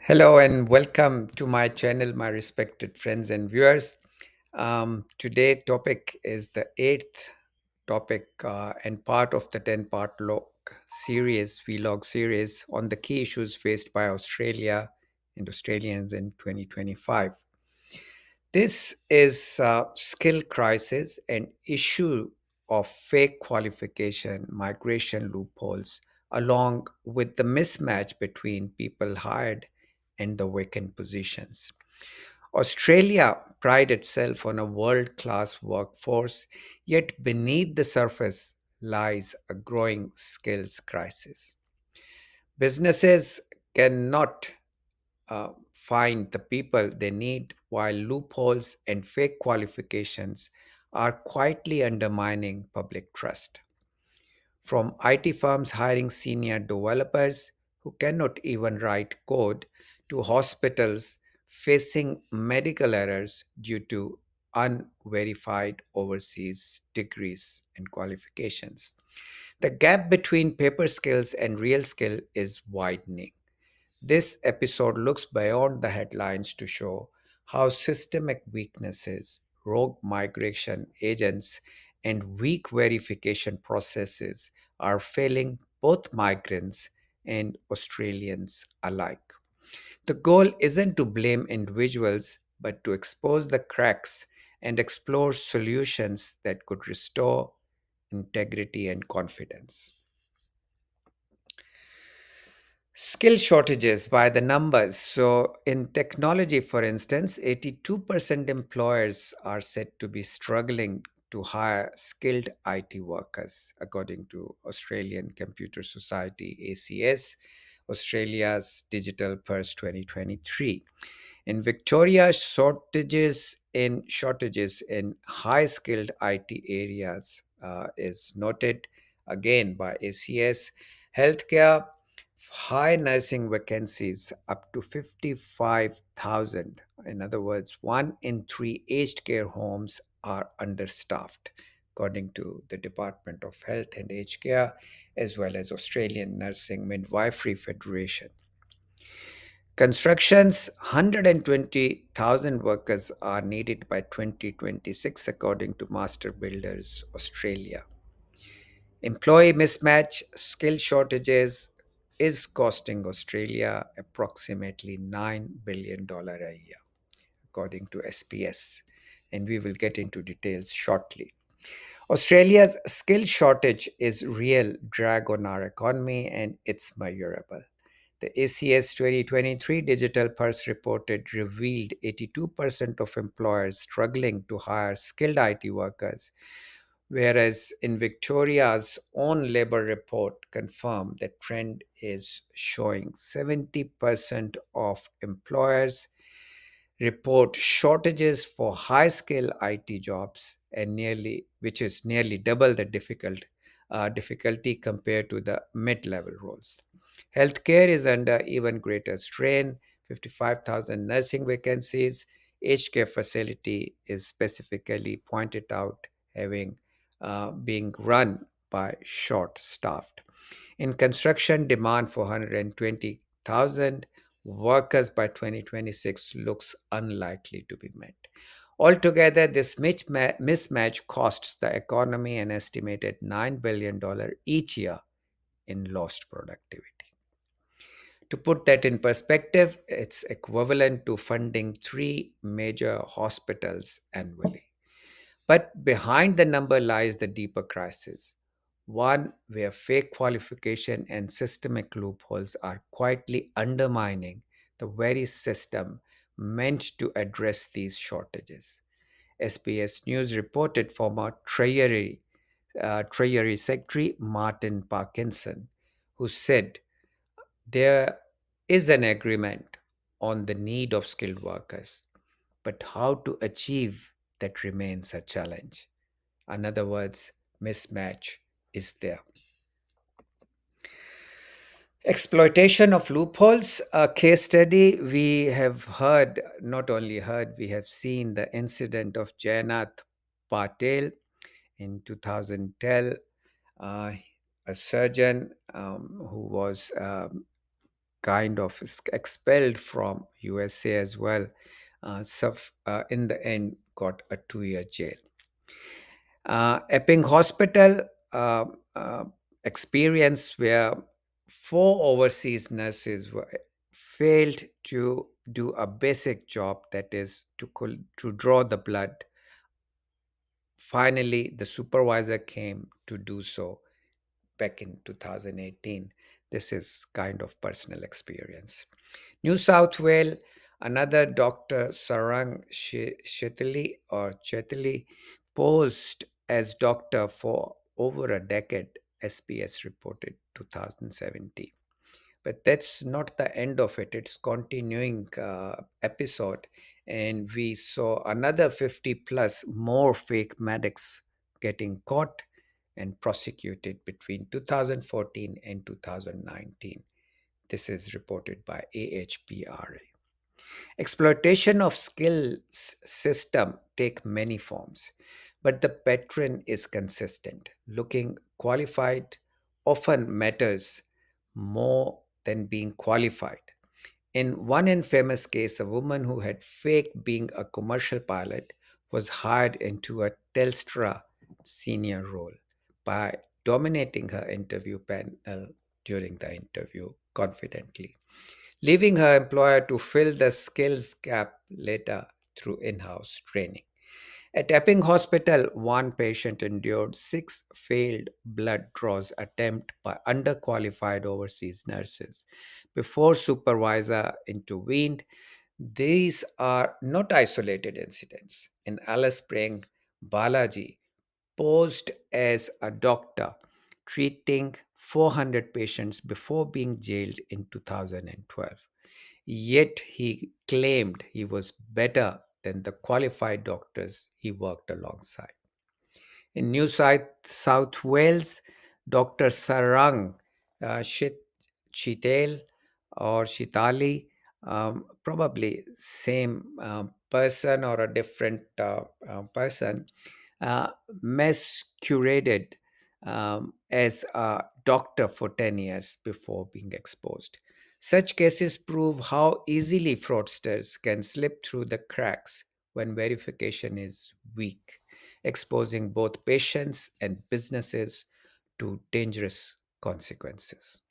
Hello and welcome to my channel, my respected friends and viewers. Today topic is the eighth topic and part of the 10-part log series, vlog series on the key issues faced by Australia and Australians in 2025. This is skill crisis and issue of fake qualification, migration loopholes, along with the mismatch between people hired and the vacant positions. Australia pride itself on a world-class workforce, yet beneath the surface lies a growing skills crisis. Businesses cannot find the people they need, while loopholes and fake qualifications are quietly undermining public trust. From IT firms hiring senior developers who cannot even write code to hospitals facing medical errors due to unverified overseas degrees and qualifications. The gap between paper skills and real skill is widening. This episode looks beyond the headlines to show how systemic weaknesses, rogue migration agents, and weak verification processes are failing both migrants and Australians alike. The goal isn't to blame individuals, but to expose the cracks and explore solutions that could restore integrity and confidence. Skill shortages by the numbers. So, in technology, for instance, 82% employers are said to be struggling to hire skilled IT workers, according to Australian Computer Society ACS, Australia's Digital Pulse 2023. In Victoria, shortages in high skilled IT areas is noted again by ACS. Healthcare, high nursing vacancies up to 55,000. In other words, one in three aged care homes are understaffed, according to the Department of Health and Aged Care, as well as Australian Nursing Midwifery Federation. Construction's 120,000 workers are needed by 2026, according to Master Builders Australia. Employee mismatch, skill shortages is costing Australia approximately $9 billion a year, according to SPS. And we will get into details shortly. Australia's skill shortage is real drag on our economy and it's measurable. The ACS 2023 Digital Pulse reported revealed 82% of employers struggling to hire skilled IT workers, whereas in Victoria's own labor report confirmed the trend is showing 70% of employers report shortages for high skill IT jobs and which is nearly double the difficulty compared to the mid level roles. Healthcare is under even greater strain. 55,000 nursing vacancies. Aged care facility is specifically pointed out having being run by short staffed. In construction, demand for 120,000 workers by 2026 looks unlikely to be met. Altogether, this mismatch costs the economy an estimated $9 billion each year in lost productivity. To put that in perspective, it's equivalent to funding three major hospitals annually. But behind the number lies the deeper crisis, one where fake qualification and systemic loopholes are quietly undermining the very system meant to address these shortages. SBS News reported former Treasury Secretary Martin Parkinson, who said there is an agreement on the need of skilled workers, but how to achieve that remains a challenge. In other words, mismatch is there. Exploitation of loopholes, a case study we have heard, not only heard, we have seen the incident of Jayannath Patel in 2010, uh, a surgeon who was kind of expelled from USA as well. In the end, got a 2 year jail. Epping Hospital uh, uh, experience where four overseas nurses failed to do a basic job, that is to draw the blood. Finally, the supervisor came to do so back in 2018. This is kind of personal experience. New South Wales, another Dr. Sarang Chetali posed as doctor for over a decade, SPS reported 2017. But that's not the end of it. It's continuing episode, and we saw another 50 plus more fake medics getting caught and prosecuted between 2014 and 2019. This is reported by AHPRA. Exploitation of skills system take many forms, but the pattern is consistent. Looking qualified often matters more than being qualified. In one infamous case, a woman who had faked being a commercial pilot was hired into a Telstra senior role by dominating her interview panel during the interview confidently, leaving her employer to fill the skills gap later through in house training. At Epping Hospital, one patient endured six failed blood draws attempts by underqualified overseas nurses before supervisor intervened. These are not isolated incidents. In Alice Spring, Balaji posed as a doctor treating 400 patients before being jailed in 2012. Yet he claimed he was better than the qualified doctors he worked alongside. In South Wales, Dr. Sarang Chitel or Shitali, probably same person or a different person, uh, masqueraded as a doctor for 10 years before being exposed. Such cases prove how easily fraudsters can slip through the cracks when verification is weak, exposing both patients and businesses to dangerous consequences.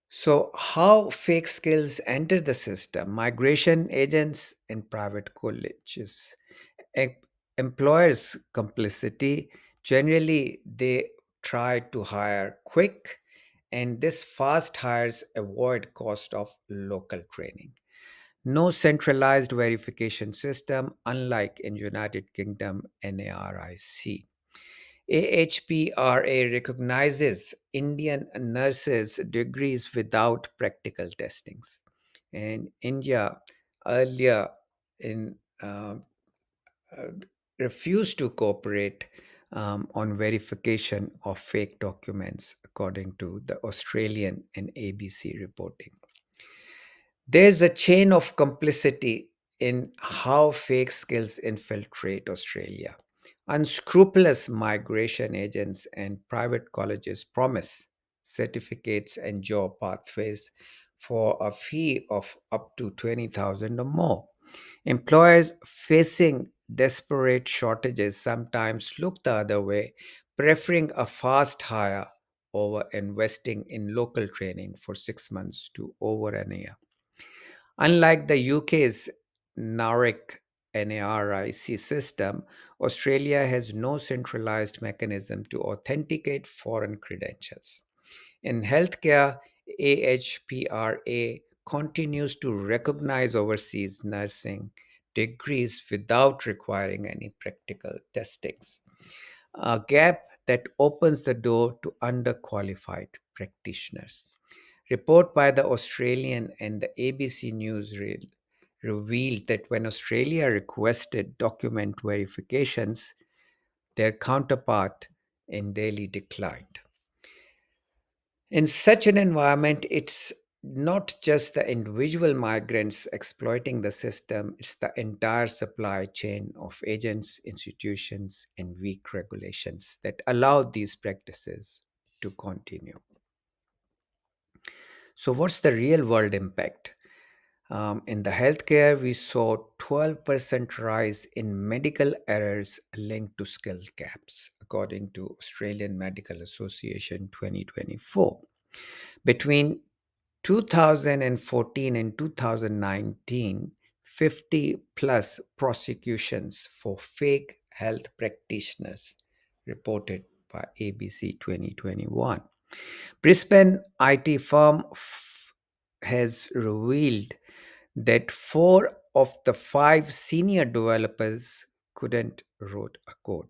So, how fake skills enter the system? Migration agents and private colleges. Em- Employers' complicity. Generally, they try to hire quick, and this fast hires avoid cost of local training. No centralized verification system, unlike in United Kingdom NARIC. AHPRA recognizes Indian nurses' degrees without practical testings. And India earlier in uh, refused to cooperate on verification of fake documents, according to the Australian and ABC reporting. There's a chain of complicity in how fake skills infiltrate Australia. Unscrupulous migration agents and private colleges promise certificates and job pathways for a fee of up to 20,000 or more. Employers facing desperate shortages sometimes look the other way, preferring a fast hire over investing in local training for 6 months to over an year. Unlike the UK's NARIC system, Australia has no centralized mechanism to authenticate foreign credentials. In healthcare, AHPRA continues to recognize overseas nursing degrees without requiring any practical testings, a gap that opens the door to underqualified practitioners. Report by the Australian and the ABC News revealed that when Australia requested document verifications, their counterpart in Delhi declined. In such an environment, it's not just the individual migrants exploiting the system, it's the entire supply chain of agents, institutions, and weak regulations that allow these practices to continue. So, what's the real world impact? In the healthcare, we saw 12% rise in medical errors linked to skills gaps, according to Australian Medical Association 2024. Between 2014 and 2019, 50 plus prosecutions for fake health practitioners reported by ABC 2021. Brisbane IT firm has revealed that four of the five senior developers couldn't write a code.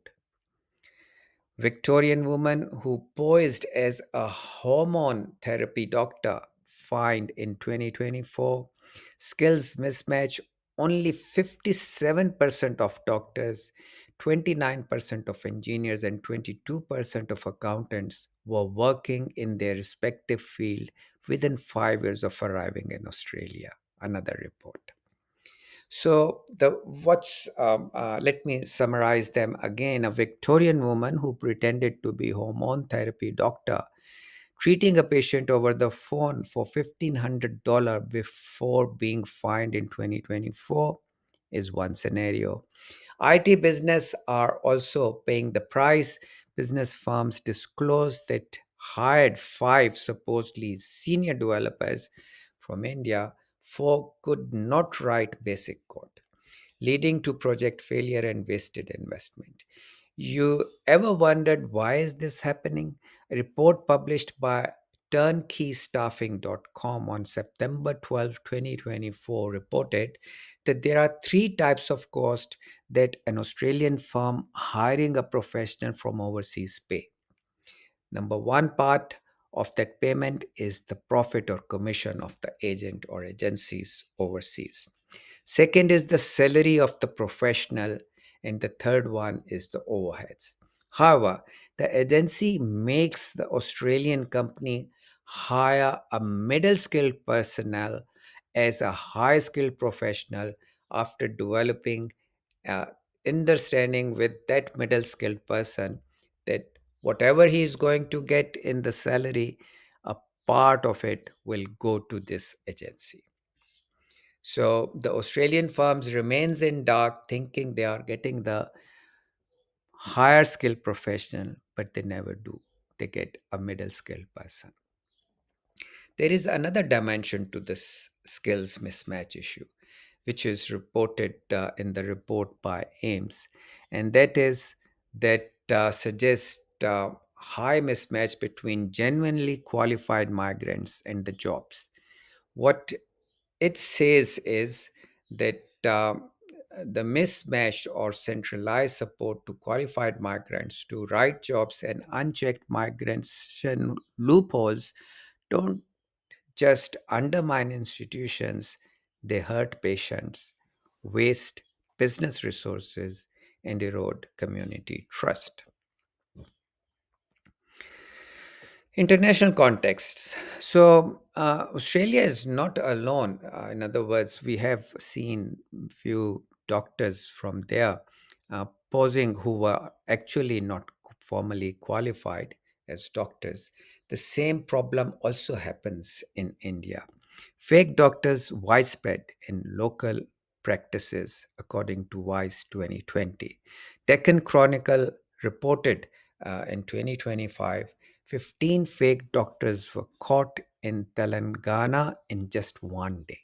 Victorian woman who posed as a hormone therapy doctor fined in 2024 skills mismatch. Only 57% of doctors, 29% of engineers, and 22% of accountants were working in their respective field within 5 years of arriving in Australia. Another report. So the what's let me summarize them again. A Victorian woman who pretended to be hormone therapy doctor treating a patient over the phone for $1,500 before being fined in 2024 is one scenario. IT business are also paying the price. Business firms disclosed that hired five supposedly senior developers from India. Four could not write basic code, leading to project failure and wasted investment. You ever wondered why is this happening? A report published by turnkeystaffing.com on September 12, 2024 reported that there are three types of cost that an Australian firm hiring a professional from overseas pay. Number one part of that payment is the profit or commission of the agent or agencies overseas. Second is the salary of the professional, and the third one is the overheads. However, the agency makes the Australian company hire a middle skilled personnel as a high skilled professional after developing uh, understanding with that middle skilled person that whatever he is going to get in the salary, a part of it will go to this agency. So the Australian firms remains in dark thinking they are getting the higher skilled professional, but they never do. They get a middle skilled person. There is another dimension to this skills mismatch issue, which is reported in the report by Ames, and that is that suggests high mismatch between genuinely qualified migrants and the jobs. What it says is that the mismatched or centralized support to qualified migrants to right jobs and unchecked migration loopholes don't just undermine institutions, they hurt patients, waste business resources, and erode community trust. International contexts. So, Australia is not alone. In other words, we have seen few doctors from there posing who were actually not formally qualified as doctors. The same problem also happens in India. Fake doctors widespread in local practices, according to Vice 2020. Deccan Chronicle reported in 2025 15 fake doctors were caught in Telangana in just one day.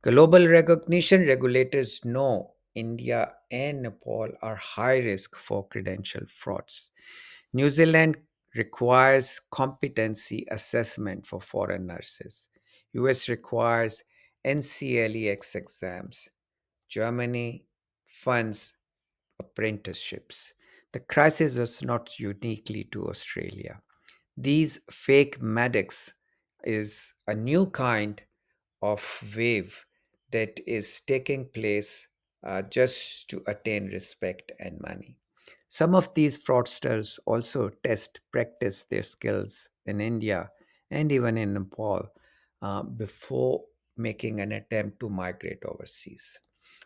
Global recognition regulators know India and Nepal are high risk for credential frauds. New Zealand requires competency assessment for foreign nurses. US requires NCLEX exams. Germany funds apprenticeships. The crisis is not uniquely to Australia. These fake medics is a new kind of wave that is taking place just to attain respect and money. Some of these fraudsters also test practice their skills in India and even in Nepal before making an attempt to migrate overseas.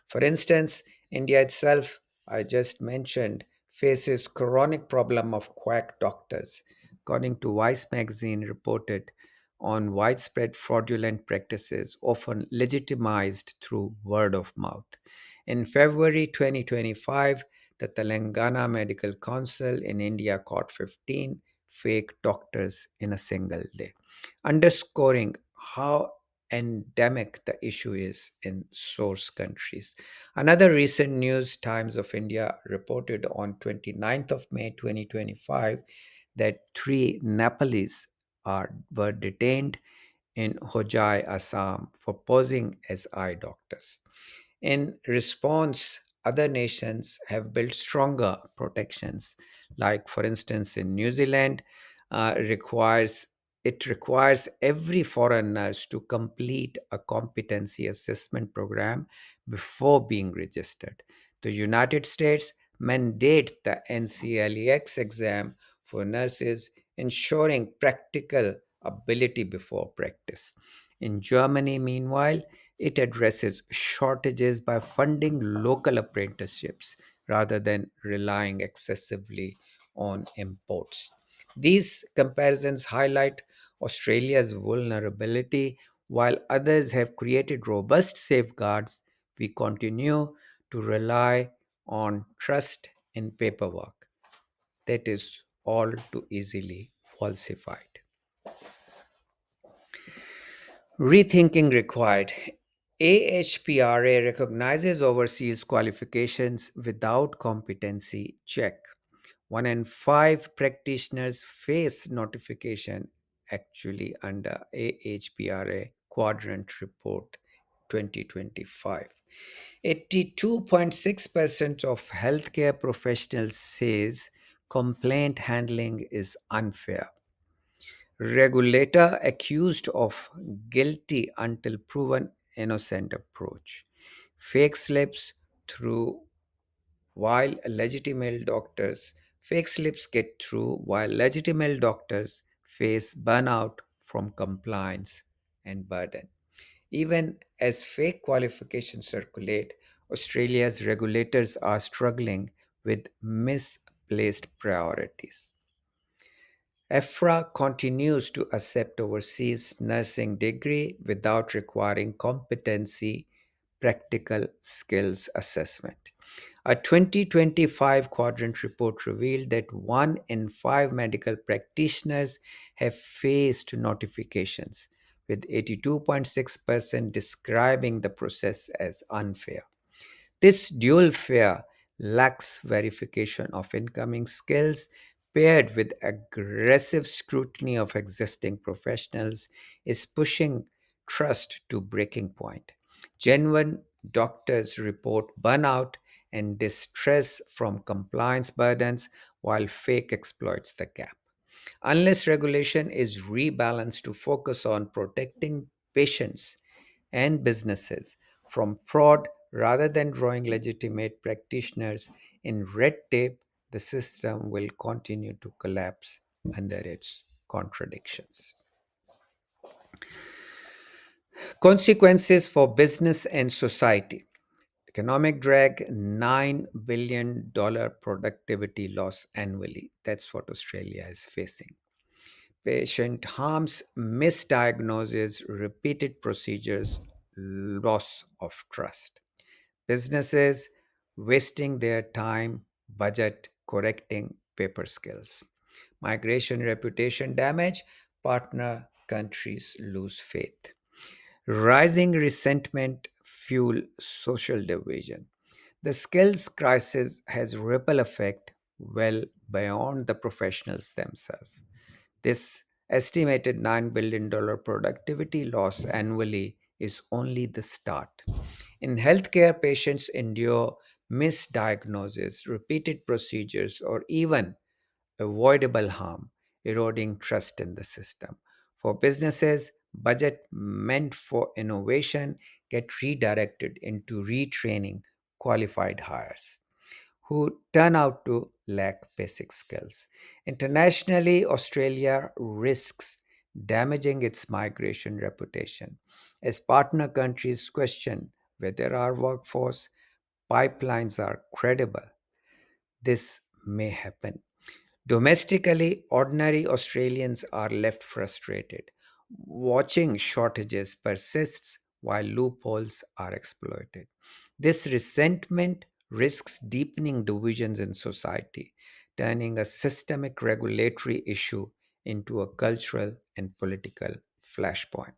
For instance, India itself, I just mentioned, faces chronic problem of quack doctors. According to Vice magazine reported on widespread fraudulent practices, often legitimized through word of mouth. In February 2025, the Telangana Medical Council in India caught 15 fake doctors in a single day, underscoring how endemic the issue is in source countries. Another recent news, Times of India reported on 29th of May 2025 that three Nepalese were detained in Hojai, Assam for posing as eye doctors. In response, other nations have built stronger protections, like, for instance, in New Zealand, requires it requires every foreign nurse to complete a competency assessment program before being registered. The United States mandate the NCLEX exam for nurses, ensuring practical ability before practice. In Germany, meanwhile, it addresses shortages by funding local apprenticeships rather than relying excessively on imports. These comparisons highlight Australia's vulnerability. While others have created robust safeguards, we continue to rely on trust in paperwork that is all too easily falsified. Rethinking required. AHPRA recognizes overseas qualifications without competency check. One in five practitioners face notification actually under AHPRA Quadrant Report 2025. 82.6% of healthcare professionals says complaint handling is unfair. Regulator accused of guilty until proven innocent approach. Fake slips through while legitimate doctors fake slips get through while legitimate doctors face burnout from compliance and burden. Even as fake qualifications circulate, Australia's regulators are struggling with misplaced priorities. EFRA continues to accept overseas nursing degree without requiring competency practical skills assessment. A 2025 quadrant report revealed that one in five medical practitioners have faced notifications, with 82.6% describing the process as unfair. This dual fare, lax verification of incoming skills, paired with aggressive scrutiny of existing professionals, is pushing trust to breaking point. Genuine doctors report burnout and distress from compliance burdens, while fake exploits the gap. Unless regulation is rebalanced to focus on protecting patients and businesses from fraud rather than drawing legitimate practitioners in red tape, the system will continue to collapse under its contradictions. Consequences for business and society. Economic drag, $9 billion productivity loss annually. That's what Australia is facing. Patient harms, misdiagnosis, repeated procedures, loss of trust. Businesses wasting their time, budget correcting paper skills. Migration reputation damage, partner countries lose faith. Rising resentment fuel social division. The skills crisis has ripple effect well beyond the professionals themselves. This estimated $9 billion productivity loss annually is only the start. In healthcare, patients endure misdiagnosis, repeated procedures, or even avoidable harm, eroding trust in the system. For businesses, budget meant for innovation get redirected into retraining qualified hires who turn out to lack basic skills. Internationally, Australia risks damaging its migration reputation as partner countries question whether our workforce pipelines are credible. This may happen. Domestically, ordinary Australians are left frustrated. Watching shortages persists while loopholes are exploited. This resentment risks deepening divisions in society, turning a systemic regulatory issue into a cultural and political flashpoint.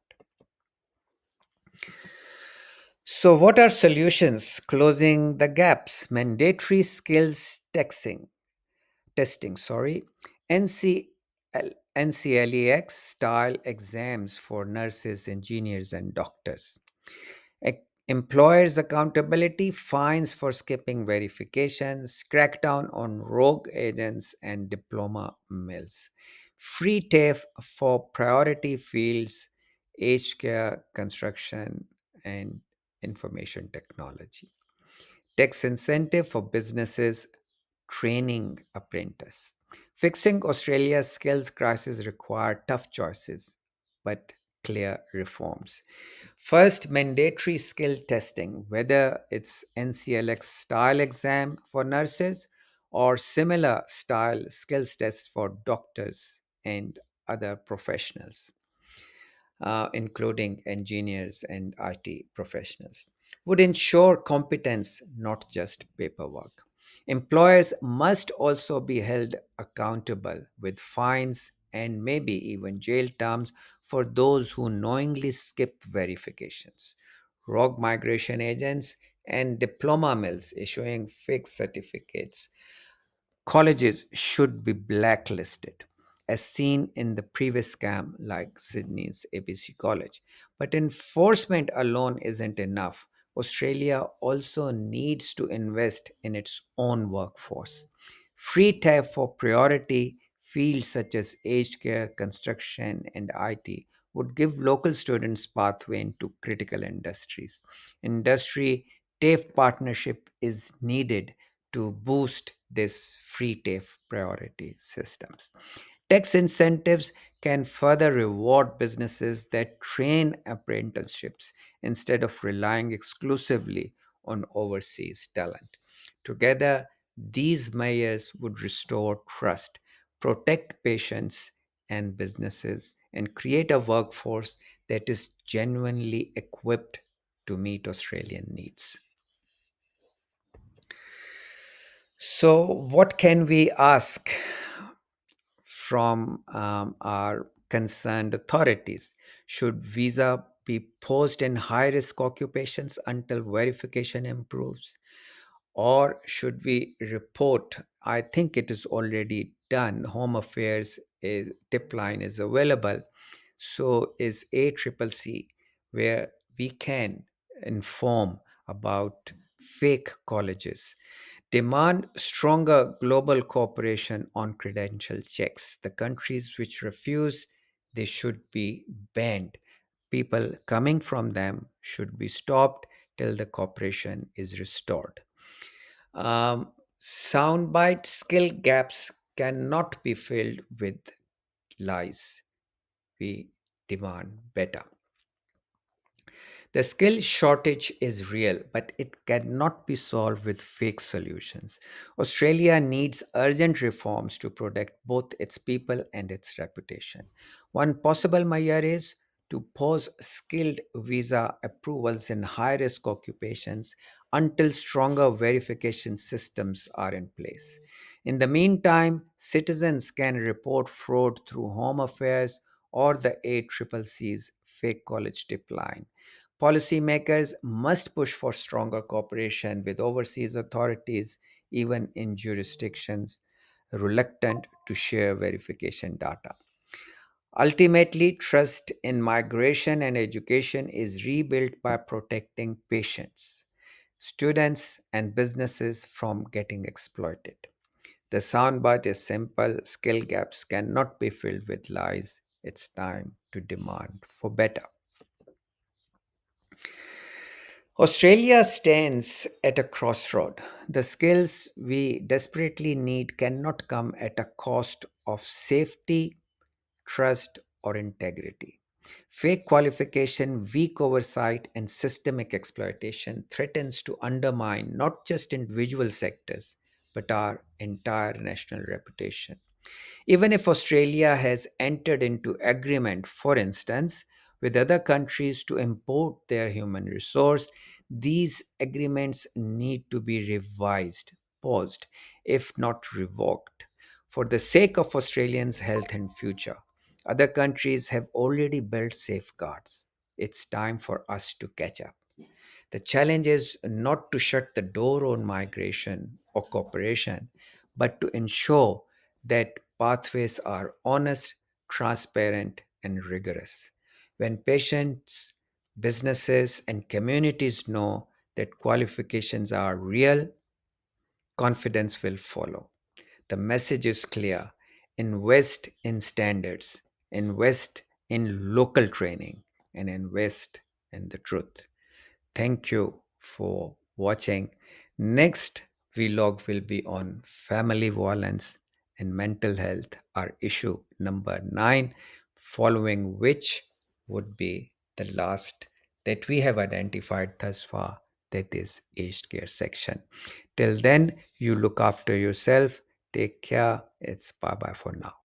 So, what are solutions? Closing the gaps, mandatory skills testing, NCL, NCLEX style exams for nurses, engineers, and doctors. Employers' accountability, fines for skipping verifications, crackdown on rogue agents and diploma mills. Free TAFE for priority fields, aged care, construction, and information technology. Tax incentive for businesses training apprentice. Fixing Australia's skills crisis require tough choices, but clear reforms. First, mandatory skill testing, whether it's NCLX style exam for nurses or similar style skills tests for doctors and other professionals, including engineers and IT professionals, would ensure competence, not just paperwork. Employers must also be held accountable with fines and maybe even jail terms for those who knowingly skip verifications. Rogue migration agents and diploma mills issuing fake certificates. Colleges should be blacklisted, as seen in the previous scam like Sydney's ABC College. But enforcement alone isn't enough. Australia also needs to invest in its own workforce. Free tab for priority fields such as aged care, construction, and IT would give local students pathway into critical industries. Industry TAFE partnership is needed to boost this free TAFE priority systems. Tax incentives can further reward businesses that train apprenticeships instead of relying exclusively on overseas talent. Together, these measures would restore trust, protect patients and businesses, and create a workforce that is genuinely equipped to meet Australian needs. So, what can we ask from our concerned authorities? Should visa be posed in high risk occupations until verification improves? Or should we report? I think it is already done. Home Affairs tip line is available. So is ACCC, where we can inform about fake colleges. Demand stronger global cooperation on credential checks. The countries which refuse, they should be banned. People coming from them should be stopped till the cooperation is restored. Soundbite skill gaps cannot be filled with lies. We demand better. The skill shortage is real, but it cannot be solved with fake solutions. Australia needs urgent reforms to protect both its people and its reputation. One possible measure is to pause skilled visa approvals in high risk occupations until stronger verification systems are in place. In the meantime, citizens can report fraud through Home Affairs or the ACCC's fake college tip line. Policymakers must push for stronger cooperation with overseas authorities, even in jurisdictions reluctant to share verification data. Ultimately, trust in migration and education is rebuilt by protecting patients, students, and businesses from getting exploited. The soundbite is simple: skill gaps cannot be filled with lies. It's time to demand for better. Australia stands at a crossroad. The skills we desperately need cannot come at a cost of safety, trust, or integrity. Fake qualification, weak oversight, and systemic exploitation threatens to undermine not just individual sectors, but our entire national reputation. Even if Australia has entered into agreement, for instance, with other countries to import their human resource, these agreements need to be revised, paused, if not revoked, for the sake of Australians' health and future. Other countries have already built safeguards. It's time for us to catch up. The challenge is not to shut the door on migration or cooperation, but to ensure that pathways are honest, transparent, and rigorous. When patients, businesses, and communities know that qualifications are real, confidence will follow. The message is clear: invest in standards, invest in local training, and invest in the truth. Thank you for watching. Next vlog will be on family violence and mental health, our issue number 9, following which would be the last that we have identified thus far, that is aged care section. Till then, you look after yourself. Take care. It's bye bye for now.